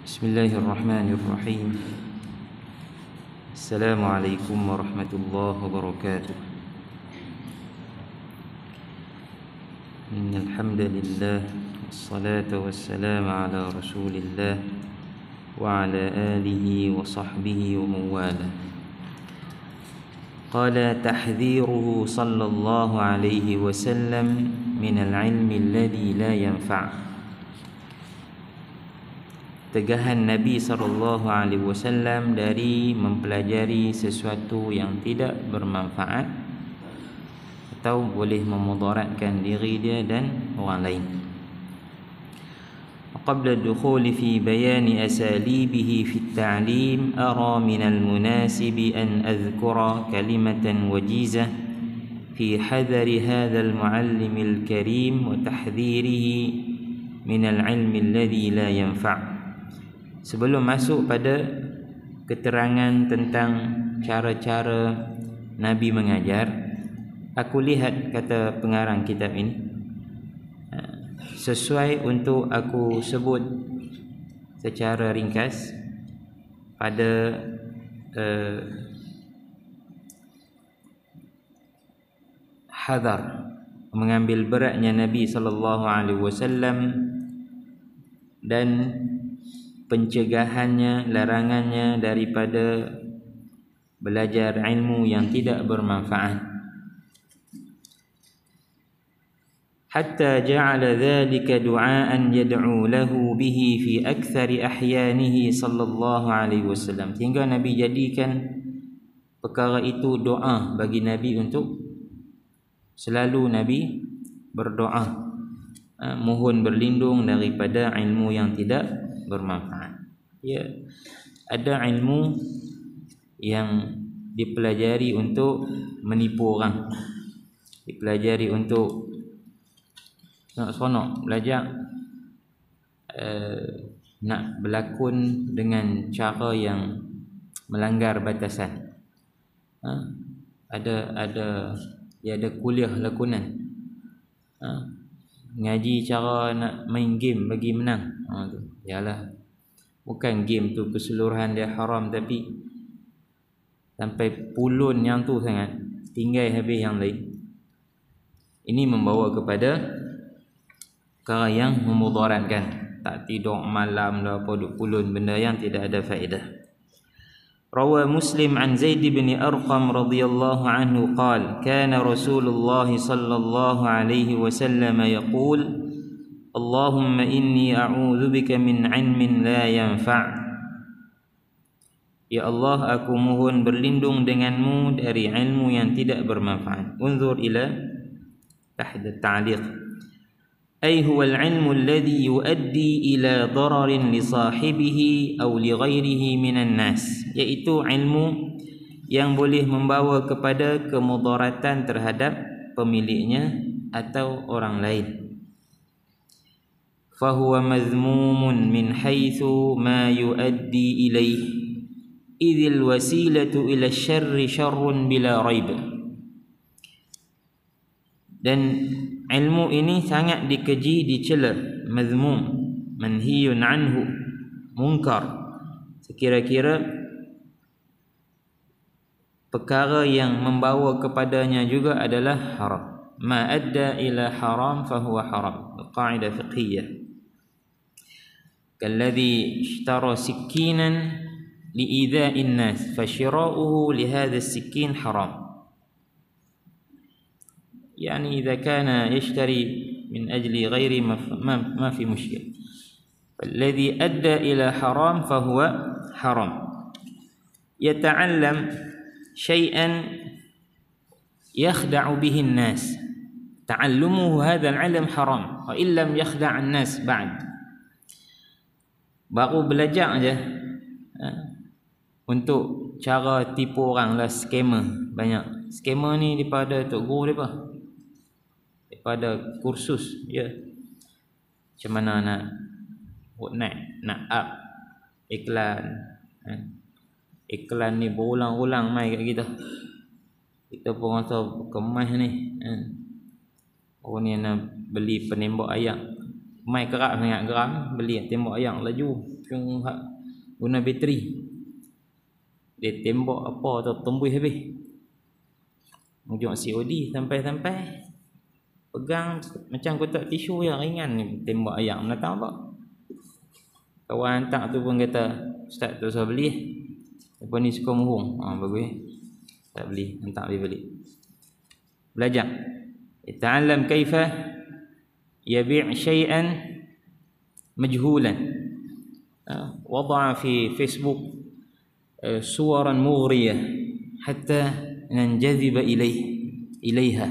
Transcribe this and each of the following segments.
Bismillahirrahmanirrahim. Assalamualaikum warahmatullahi wabarakatuh. Innal hamdalillah wassalatu wassalamu ala Rasulillah wa ala alihi wa sahbihi wa mawala. Qala tahdhiruhu sallallahu alaihi wasallam min al-ilmi alladhi la yanfa'. Tegahan Nabi SAW dari mempelajari sesuatu yang tidak bermanfaat atau boleh memudaratkan diri dia dan orang lain. Qabla ad-dukhul fi bayan asalibihi fi at-ta'lim, ara min al-munasib an adhkura kalimatan wajizah fi hadari hadha al-muallim al-karim wa tahdhirihi min al-'ilmi alladhi la yanfa'. Sebelum masuk pada keterangan tentang cara-cara Nabi mengajar, aku lihat, kata pengarang kitab ini, sesuai untuk aku sebut secara ringkas pada hadar, mengambil beratnya Nabi SAW dan pencegahannya, larangannya daripada belajar ilmu yang tidak bermanfaat. Hatta ja'ala dhalika du'aan yad'u lahu bihi fi akthari ahyanihi sallallahu alaihi wasallam. Sehingga Nabi jadikan perkara itu doa bagi Nabi, untuk selalu Nabi berdoa, mohon berlindung daripada ilmu yang tidak bermanfaat. Ya, ada ilmu yang dipelajari untuk menipu orang, dipelajari untuk nak seronok belajar, nak berlakon dengan cara yang melanggar batasan. Ada kuliah lakonan, ngaji cara nak main game bagi menang. Tu yalah, bukan game tu keseluruhan dia haram, tapi sampai pulun yang tu sangat, tinggal habis yang lain. Ini membawa kepada perkara yang memudaratkan, tak tidur malam dah, apa duk pulun benda yang tidak ada faedah. Rawa Muslim an Zaid bin Arqam radhiyallahu anhu qala kana Rasulullah sallallahu alaihi wasallam yaqul Allahumma inni a'udzu bika min 'ilmin la yanfa'. Ya Allah, aku mohon berlindung denganmu dari ilmu yang tidak bermanfaat. Unzur ila tahta ta'liq. Ay huwa al-'ilmu alladhi yuaddi ila dararin li sahibihi aw li ghairihi minan nas, yaitu ilmu yang boleh membawa kepada kemudaratan terhadap pemiliknya atau orang lain. Fahuwa madhmumun min haitsu ma yuaddi ilayh, idhil wasilatu ila syarri syarrun bila raib. Dan ilmu ini sangat dikeji, dicela, madhmum, manhiyun anhu, munkar. Sekira-kira perkara yang membawa kepadanya juga adalah haram. Ma adda ila haram fahuwa haram. Qaidah fiqhiyah. Kalladhi ishtara sikinan li'idha'in nas fashira'uhu lihadha as-sikin haram. يعني إذا كان يشتري من أجل غيره ما في مشكلة. فالذي أدى إلى حرام فهو حرام. يتعلم شيئا يخدع به الناس، تعلمه هذا العلم حرام وإن لم يخدع الناس بعد. Baru belajar aja untuk cara tipu orang lah, scammer banyak. Scammer ni daripada tok guru depa, daripada kursus ya, macam mana nak up iklan. Iklan ni berulang-ulang mai kat kita pun rasa kemas ni. Oh ni nak beli penembak ayak, mai kerap sangat geram, beli tembak ayak laju. guna bateri. Dia tembak apa atau tembus habis. Ujung COD sampai pegang macam kotak tisu yang ringan ni, tembak ayam nak tahu tak. Kawan hantar tu pun kata, "Ustaz tak usah beli. Apa ni suka mohong." Bagus. Tak beli, hantar balik. Belajar. Ta'allam kaifa yabi' syai'an majhulan. Wada'a fi Facebook suwaran mughriyah hatta nanjadhiba ilaiha.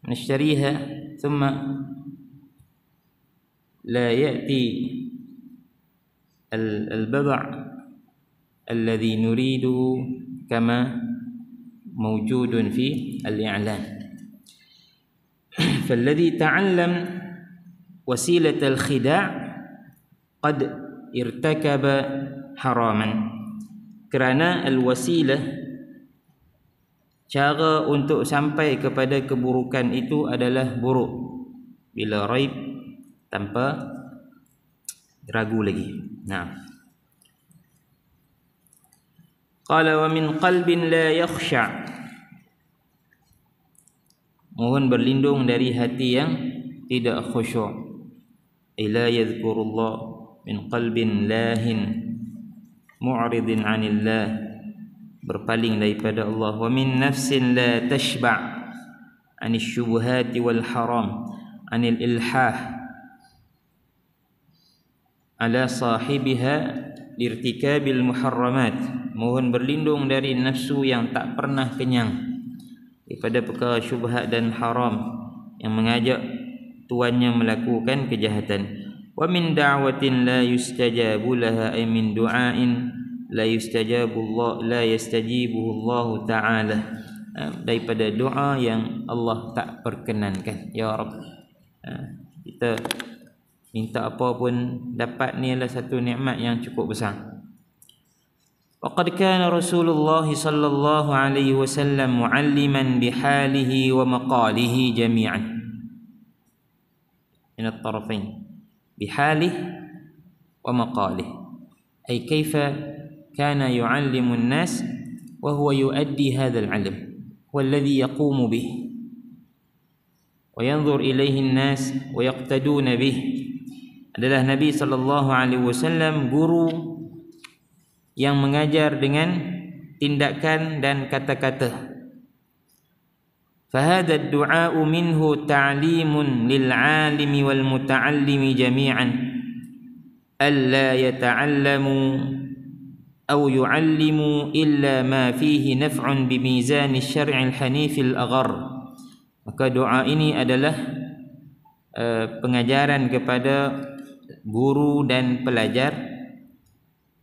Nashtariha thumma la ya'ti al-bad' alladhi nuridu kama mawjudun fi al-i'lan. فالذي تعلم وسيلة الخداع قد ارتكب حراما. Kerana al-wasilah, cara untuk sampai kepada keburukan itu adalah buruk bila raib, tanpa ragu lagi. Qala wa min qalbin la yakhsha'. Mohon berlindung dari hati yang tidak khusyuk. Ila yadhkurullah min qalbin lahin mu'ridin 'anillah, berpaling daripada Allah. Wa min nafsin la tashba' 'anil syubhati wal haram 'anil ilhah ala sahibiha lirtikabil muharramat. Mohon berlindung dari nafsu yang tak pernah kenyang daripada perkara syubhat dan haram yang mengajak tuannya melakukan kejahatan. Wa min da'watin la yustajabu laha, ay min du'ain la yustajabu Allah Allah ta'ala, daripada doa yang Allah tak perkenankan. Ya Rabb, kita minta apa pun dapat, ni adalah satu nikmat yang cukup besar. وقد كان رسول الله صلى الله عليه وسلم معلما بحاله ومقاله جميعا من الطرفين، بحاله ومقاله، أي كيف كان يعلم الناس وهو يؤدي هذا العلم والذي يقوم به وينظر إليه الناس ويقتدون به. Adalah Nabi sallallahu alaihi wasallam guru yang mengajar dengan tindakan dan kata-kata. فهذا الدعاء منه تعليم للعالم والمتعلم جميعا ألا يتعلموا أو يعلموا إلا ما فيه نفع بميزان الشرع الحنيف الأغر. Maka doa ini adalah pengajaran kepada guru dan pelajar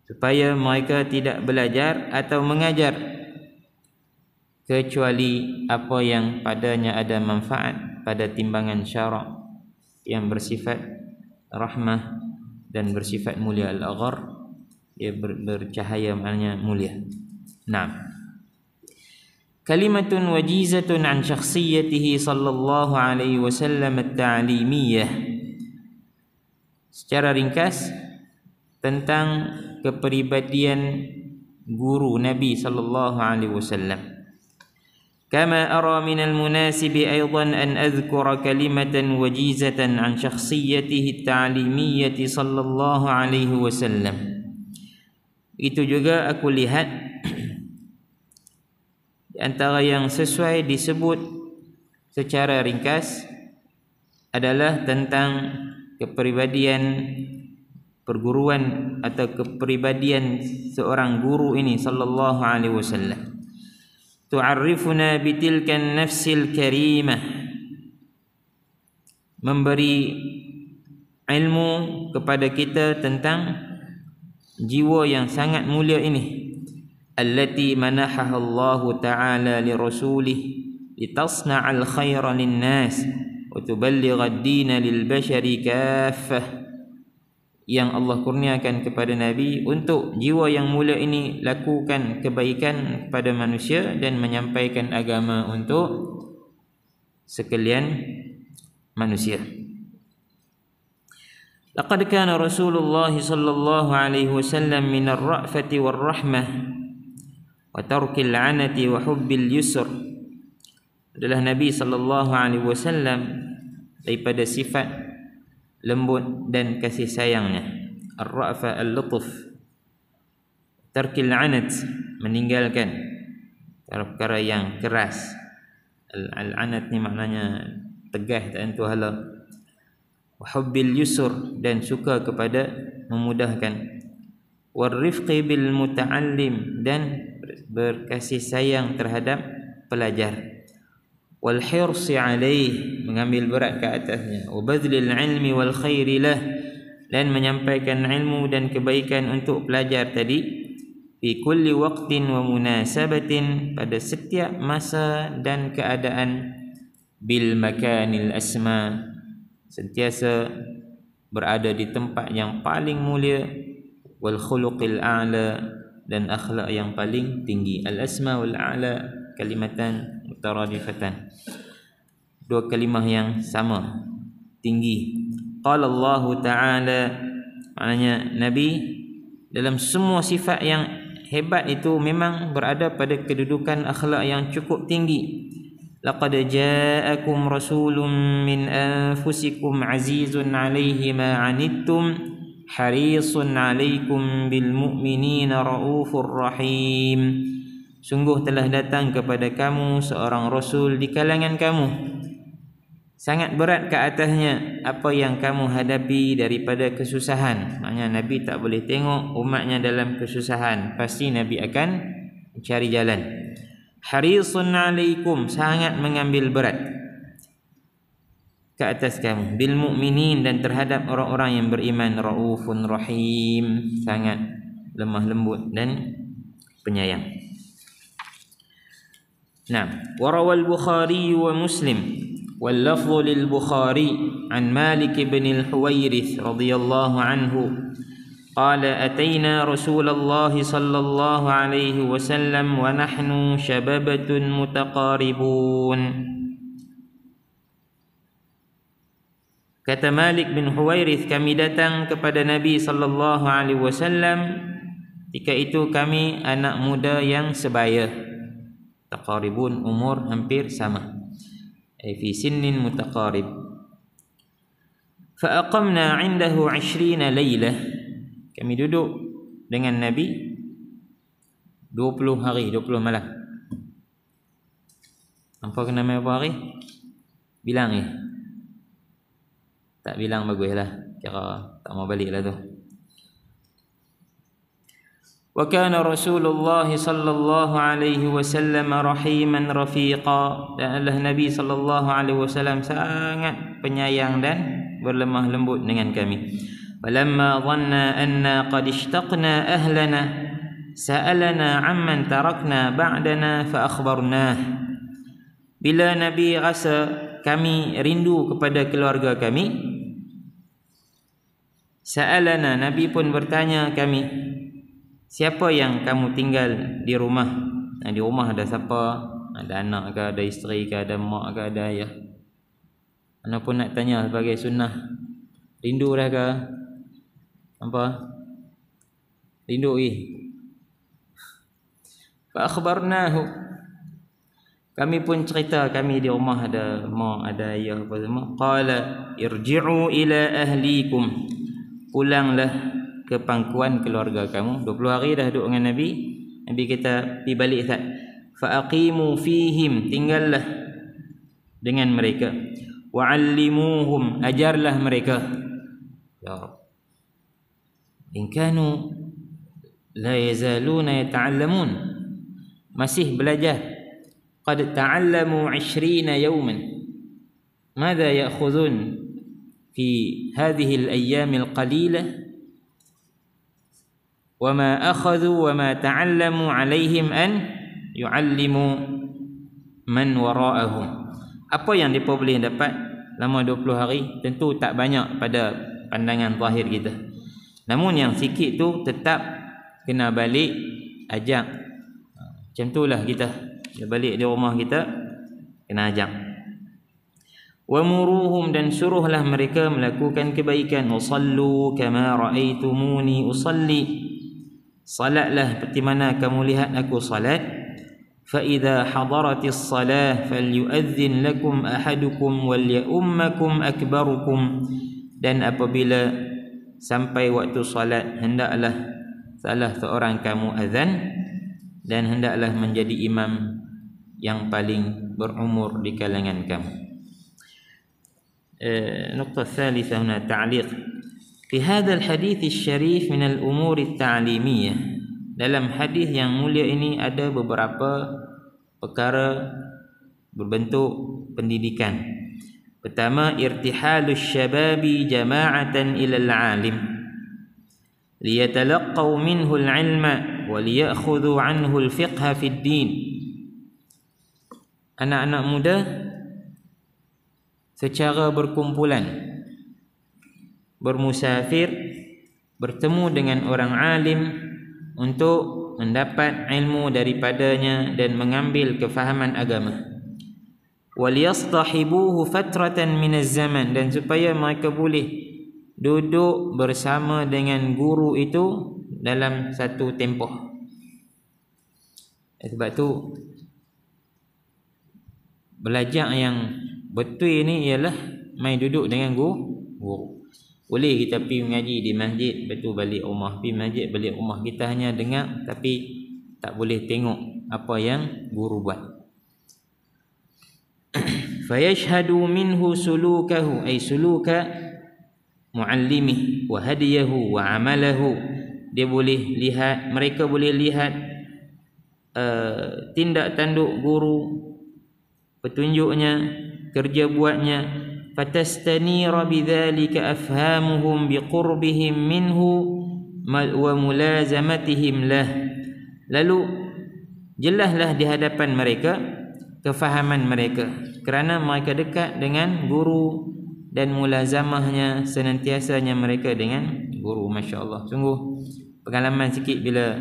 supaya mereka tidak belajar atau mengajar kecuali apa yang padanya ada manfaat pada timbangan syarak yang bersifat rahmah dan bersifat mulia. Al-aghar, dia bercahaya, maknanya mulia. Kalimatun wajizatun an syakhsiyatihi sallallahu alaihi wasallam at-ta'limiyah. Secara ringkas tentang kepribadian guru Nabi sallallahu alaihi wasallam. Kama ara min al-munasib aidan an adhkura kalimatan wajizatan an syakhsiyatihi at-ta'limiyyah sallallahu alaihi wasallam. Itu juga aku lihat di antara yang sesuai disebut secara ringkas adalah tentang kepribadian perguruan atau kepribadian seorang guru ini sallallahu alaihi wasallam. Tu'arrifuna bitilkan nafsil karimah, memberi ilmu kepada kita tentang jiwa yang sangat mulia ini. Allati manahaha Allah ta'ala li rasulih litasna'al khaira lin-nas wa tuballigha ad-din lil bashari kaffah. Yang Allah kurniakan kepada Nabi untuk jiwa yang mulia ini lakukan kebaikan kepada manusia dan menyampaikan agama untuk sekalian manusia. Laqad kana Rasulullah sallallahu alaihi wasallam min ar-ra'fati war-rahmah wa tarkil 'anati wa hubbil yusr. Adalah Nabi sallallahu alaihi wasallam daripada sifat lembut dan kasih sayangnya. Ar-ra'fa al-lutf, tarkil 'anat, meninggalkan perkara yang keras. Al-'anat ni maknanya tegas, tak tentu hala. Wa hubbil yusr, dan suka kepada memudahkan. Warifqi bil muta'allim, dan berkasih sayang terhadap pelajar. Wal hirsi alaih, mengambil berat ke atasnya. Wa badlil ilmi wal khairi lah, dan menyampaikan ilmu dan kebaikan untuk pelajar tadi. Fi kulli waqtin wa munasabatin, pada setiap masa dan keadaan. Bil makanil asma, sentiasa berada di tempat yang paling mulia. Wal khuluqil a'la, dan akhlak yang paling tinggi. Al asma wal a'la kalimatan mutaradifatan, dua kalimah yang sama, tinggi. Qala Allah Ta'ala, maknanya Nabi dalam semua sifat yang hebat itu memang berada pada kedudukan akhlak yang cukup tinggi. Laqad ja'akum rasulun min anfusikum azizun 'alaihi ma 'anittum harisun 'alaikum bil mu'minina raufur rahim. Sungguh telah datang kepada kamu seorang rasul di kalangan kamu, sangat berat ke atasnya apa yang kamu hadapi daripada kesusahan. Maknanya Nabi tak boleh tengok umatnya dalam kesusahan, pasti Nabi akan mencari jalan. Harisun 'alaikum, sangat mengambil berat ke atas kamu. Bil mu'minin, dan terhadap orang-orang yang beriman. Raufun rahim, sangat lemah lembut dan penyayang. Nah, warawal Bukhari wa Muslim wal lafdhu lil Bukhari an Malik bin al-Huwairith radhiyallahu anhu qala atayna Rasulullah sallallahu alaihi wasallam wa nahnu shababatun mutaqaribun. Kata Malik bin Huwairith, kami datang kepada Nabi sallallahu alaihi wasallam ketika itu kami anak muda yang sebaya. Taqaribun, umur hampir sama. Fi sinnin mutaqarib. Fa aqamna 'indahu 20 lailah. Kami duduk dengan Nabi 20 hari, 20 malam. Apa kena main berapa hari? Bilang ni. Tak bilang baguslah. Kira tak mau balik lah tu. Wa kana Rasulullah sallallahu alaihi wasallam rahiman rafiqa. Dan Allah Nabi sallallahu alaihi wasallam sangat penyayang dan berlemah lembut dengan kami. Walamma dhanna anna qad ishtaqna ahlana sa'alana amman tarakna ba'dana fa akhbarnah. Bila Nabi rasa kami rindu kepada keluarga kami, sa'alana, Nabi pun bertanya kami, siapa yang kamu tinggal di rumah? Di rumah ada siapa? Ada anak ke, ada isteri ke, ada mak ke, ada ayah? Ana pun nak tanya sebagai sunnah. Rindu dah ke? Apa? Rindu Fa akhbarnahu. Kami pun cerita kami di rumah ada mak, ada ayah, apa semua. Qala irji'u ila ahlikum. Pulanglah ke pangkuan keluarga kamu. 20 hari dah duduk dengan Nabi. Nabi kata pergi balik tak? Fa aqimu fihim, tinggallah dengan mereka. Wa 'allimuhum, ajarlah mereka. Ya Rabb, in kanu la yazaluna yata'allamun, masih belajar. Qad ta'allamu 20 yawman, madza ya'khudhun fi hadhihi al-ayyam al-qalilah wa ma akhadhu wa ma ta'allamu 'alaihim an yu'allimu man wara'ahum. Apa yang mereka boleh dapat lama 20 hari tentu tak banyak pada pandangan zahir kita. Namun yang sikit tu tetap kena balik ajak. Macam itulah kita. Dia balik di rumah kita kena ajak. Wamuruhum, dan suruhlah mereka melakukan kebaikan. Wasallu kama ra'aitumuni usalli, salatlah seperti mana kamu lihat aku salat. Fa idza hadaratis salah falyu'adzin lakum ahadukum walyummakum akbarukum, dan apabila sampai waktu salat hendaklah salah seorang kamu azan, dan hendaklah menjadi imam yang paling berumur di kalangan kamu. Nukta الثالثة هنا تعليق في هذا الحديث الشريف من الأمور التعليمية. Dalam hadis yang mulia ini ada beberapa perkara berbentuk pendidikan. Pertama, irtihalus syababi jama'atan ila al-alim liyatalaqaw minhu al-ilma wa liyakhudhu anhu al-fiqha fi ad-din. Anak-anak muda secara berkumpulan bermusafir bertemu dengan orang alim untuk mendapat ilmu daripadanya dan mengambil kefahaman agama. Waliyastahibuhu fatratan minaz zaman, dan supaya mereka boleh duduk bersama dengan guru itu dalam satu tempoh. Sebab tu belajar yang betul ini ialah mai duduk dengan guru. Boleh kita pergi mengaji di masjid, betul balik rumah, pergi masjid balik rumah kita hanya dengar, tapi tak boleh tengok apa yang guru buat. Fayashhadu minhu sulukahu, ay suluka muallimihi wa hadiyahu wa amalahu. Dia boleh lihat, mereka boleh lihat tindak tanduk guru, petunjuknya, kerja buatnya. Fatastanira bidzalika afhamuhum biqurbihim minhu wa mulazamatihim lah. Lalu jelaslah di hadapan mereka kefahaman mereka, kerana mereka dekat dengan guru dan mulazamahnya, senantiasanya mereka dengan guru. Masya-Allah, sungguh pengalaman sikit bila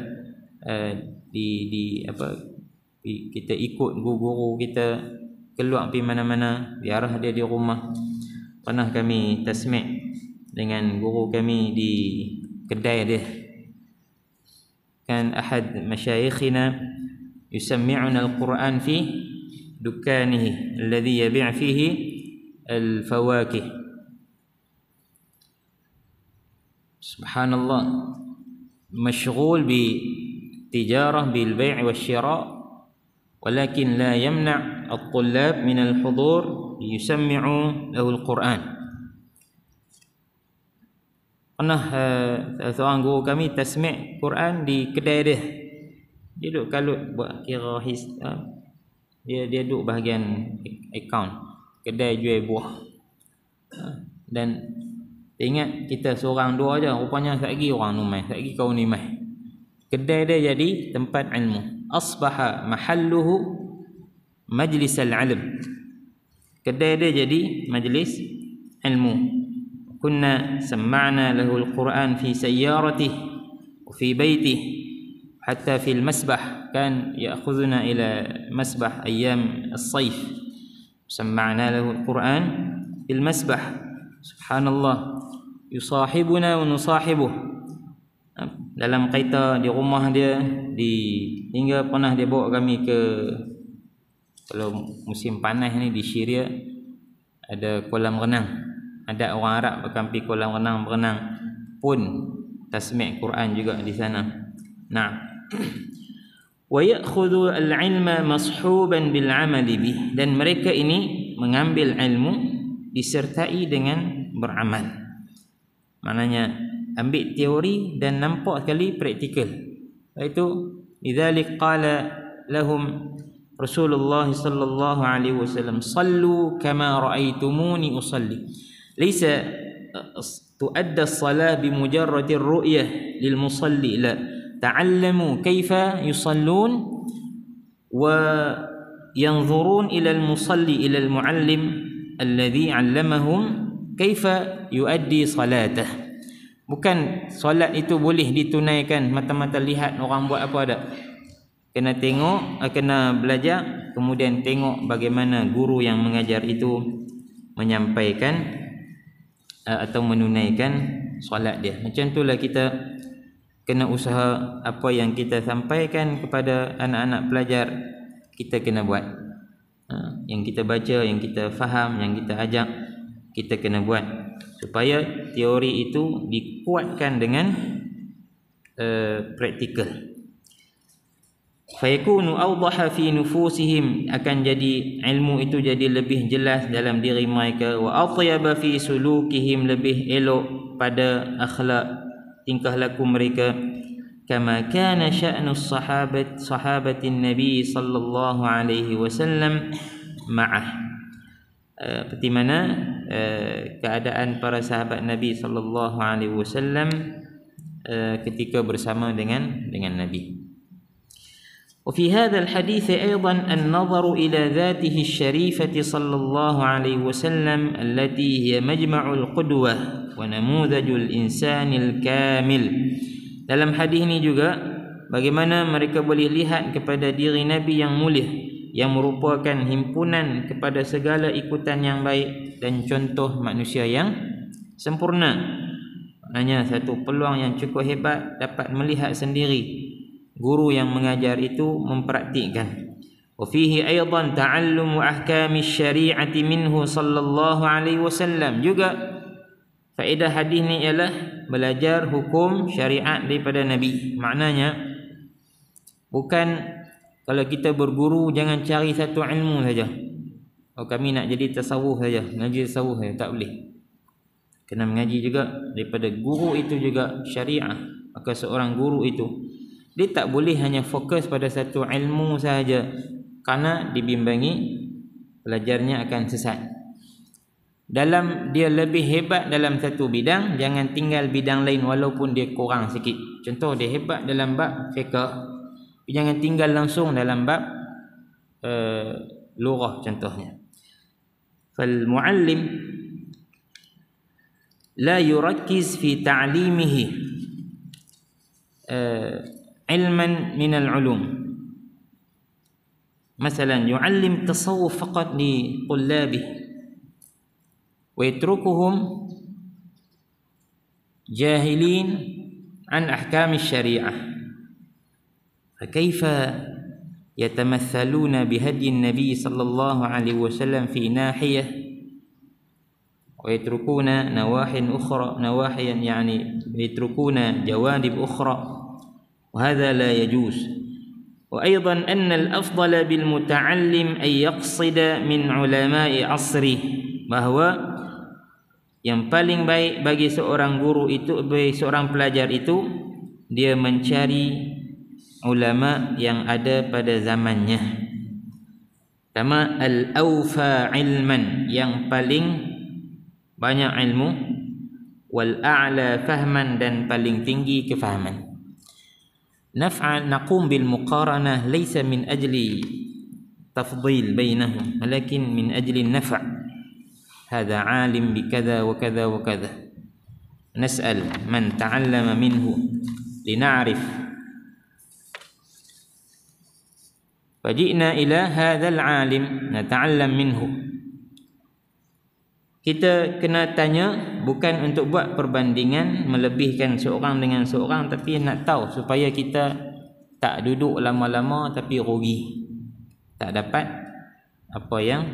kita ikut guru kita keluar pergi mana-mana, ziarah dia di rumah. Pernah kami tasmi' dengan guru kami di kedai dia. Kan ahad masyayikhina yusammi'una al-Quran fi dukanihi alladhi yabi' fihi al-fawakih. Subhanallah, mashghul bi tijarah bil bai' wal shira', ولكن لا يمنع الطلاب من الحضور ليسمعوا له القرآن. Pernah seorang guru kami tasmi' Quran di kedai dia. Dia duduk kalut buat kira dia duduk bahagian akaun kedai jual buah. Dan ingat kita seorang dua aja, rupanya tak lagi orang numai, tak lagi kaum ni mai. Kedai dia jadi tempat ilmu. Asbaha mahalluhu majlis al-ilm. Kedai dia jadi majlis ilmu. Kunna sama'na lahu al-Quran fi sayyaratihi wa fi baytihi hatta fi al-masbah. Kan ya'khudhuna ila masbah ayyam as-sayf. Sama'na lahu al-Quran fi al-masbah. Subhanallah, yusahibuna wa nusahibuh. Dalam kereta di rumah dia, hingga pernah dia bawa kami ke, kalau musim panas ni di Syria ada kolam renang, ada orang Arab akan pergi kolam renang berenang, pun tasmi' Quran juga di sana. Nah, wa ya'khudhu al-'ilma mashuban bil 'amali bih, dan mereka ini mengambil ilmu disertai dengan beramal. Maknanya ambil teori dan nampak sekali praktikal. Itu lidzalik qala lahum Rasulullah sallallahu alaihi wasallam, sallu kama raaitumuni usalli. Laysa tuadda as-salah bimujarrad ar-ru'yah lil musalli, la, ta'allamu kayfa yusallun wa yanzurun ila al-musalli ila al-muallim alladhi 'allamahum kayfa yuaddi salatah. Bukan solat itu boleh ditunaikan mata-mata lihat orang buat apa dak. Kena tengok, kena belajar, kemudian tengok bagaimana guru yang mengajar itu menyampaikan atau menunaikan solat dia. Macam itulah kita kena usaha apa yang kita sampaikan kepada anak-anak pelajar, kita kena buat. Yang kita baca, yang kita faham, yang kita ajak, kita kena buat supaya teori itu dikuatkan dengan praktikal. Fayakunu awdaha fi nufusihim, akan jadi ilmu itu jadi lebih jelas dalam diri mereka. Wa atyaba fi sulukihim, lebih elok pada akhlak tingkah laku mereka. Kama kana sya'nu sahabatin Nabi sallallahu alaihi wasallam ma'ah, seperti mana keadaan para sahabat Nabi sallallahu alaihi wasallam ketika bersama dengan Nabi. وفي هذا الحديث أيضا النظر إلى ذاته الشريفة صلى الله عليه وسلم التي هي مجمع القدوة ونموذج الإنسان الكامل. Dalam hadis ini juga bagaimana mereka boleh lihat kepada diri Nabi yang mulia, yang merupakan himpunan kepada segala ikutan yang baik dan contoh manusia yang sempurna. Maknanya satu peluang yang cukup hebat dapat melihat sendiri guru yang mengajar itu mempraktikkan. Wa fihi aidan ta'allum ahkami syari'ati minhu sallallahu alaihi wasallam. Juga faedah hadis ni ialah belajar hukum syariat daripada Nabi. Maknanya bukan kalau kita berguru jangan cari satu ilmu saja. Oh, kami nak jadi tasawuf saja, ngaji tasawuf saja, tak boleh. Kena mengaji juga daripada guru itu juga syariah. Maka seorang guru itu dia tak boleh hanya fokus pada satu ilmu sahaja, kerana dibimbangi pelajarnya akan sesat. Dalam dia lebih hebat dalam satu bidang, jangan tinggal bidang lain walaupun dia kurang sikit. Contoh dia hebat dalam bab fiqh, jangan tinggal langsung dalam bab lughah contohnya. Fal muallim la yurakkiz fi ta'limihi علما من العلوم. مثلا يعلم تصوف فقط لطلابه ويتركهم جاهلين عن أحكام الشريعة، فكيف يتمثلون بهدي النبي صلى الله عليه وسلم في ناحية ويتركون نواحي يعني يتركون جوانب أخرى، وهذا لا يجوز. وأيضا أن الأفضل بالمتعلم أن يقصد من علماء عصره، bahawa yang paling baik bagi seorang guru itu, bagi seorang pelajar itu, dia mencari ulama yang ada pada zamannya. Kama al-awfa ilman, yang paling banyak ilmu, wal a'la fahman, dan paling tinggi kefahaman. نقوم بالمقارنة ليس من أجل تفضيل بينهم ولكن من أجل النفع. هذا عالم بكذا وكذا وكذا، نسأل من تعلم منه لنعرف. فجئنا إلى هذا العالم نتعلم منه. Kita kena tanya bukan untuk buat perbandingan melebihkan seorang dengan seorang, tapi nak tahu supaya kita tak duduk lama-lama tapi rugi, tak dapat apa yang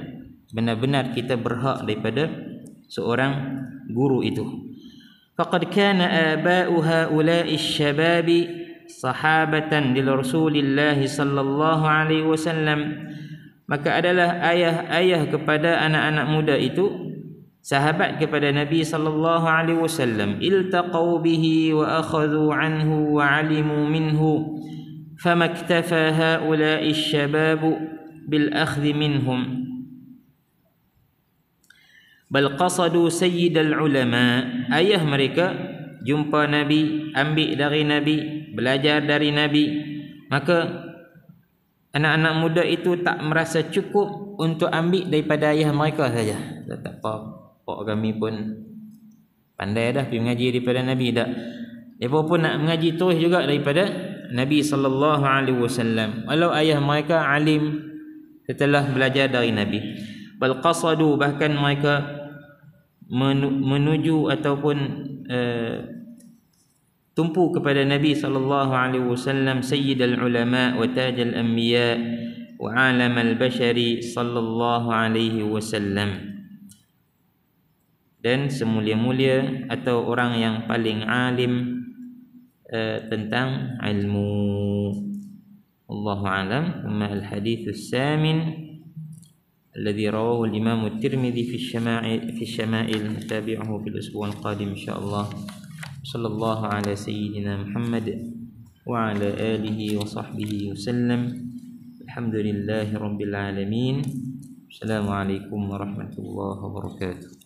benar-benar kita berhak daripada seorang guru itu. Faqad kana aba'u haula'i asy-syababi sahabatan li Rasulillah sallallahu alaihi wasallam. Maka adalah ayah-ayah kepada anak-anak muda itu sahabat kepada Nabi sallallahu alaihi wasallam. Iltaqau bihi wa akhadhu anhu wa alimu minhu, famaktafa haula'i asy-syabab bil akhdh minhum, bal qasadu sayyidal ulama. Ayah mereka jumpa Nabi, ambil dari Nabi, belajar dari Nabi. Maka anak-anak muda itu tak merasa cukup untuk ambil daripada ayah mereka saja. Tak apa, pak kami pun pandai dah pergi mengaji daripada Nabi dah. Mereka pun nak mengaji terus juga daripada Nabi SAW. Walau ayah mereka alim setelah belajar dari Nabi. bal qasadu, bahkan mereka menuju ataupun tumpu kepada Nabi sallallahu alaihi wasallam, sayyidul ulama wa tajal anbiya wa alamal bashari sallallahu alaihi wasallam, dan semulia-mulia atau orang yang paling alim tentang ilmu. Wallahu alam. Amma al-hadits as-samin الذي رواه الإمام الترمذي في الشمائل نتابعه في الأسبوع القادم إن شاء الله. صلى الله على سيدنا محمد وعلى آله وصحبه وسلم. الحمد لله رب العالمين. السلام عليكم ورحمة الله وبركاته.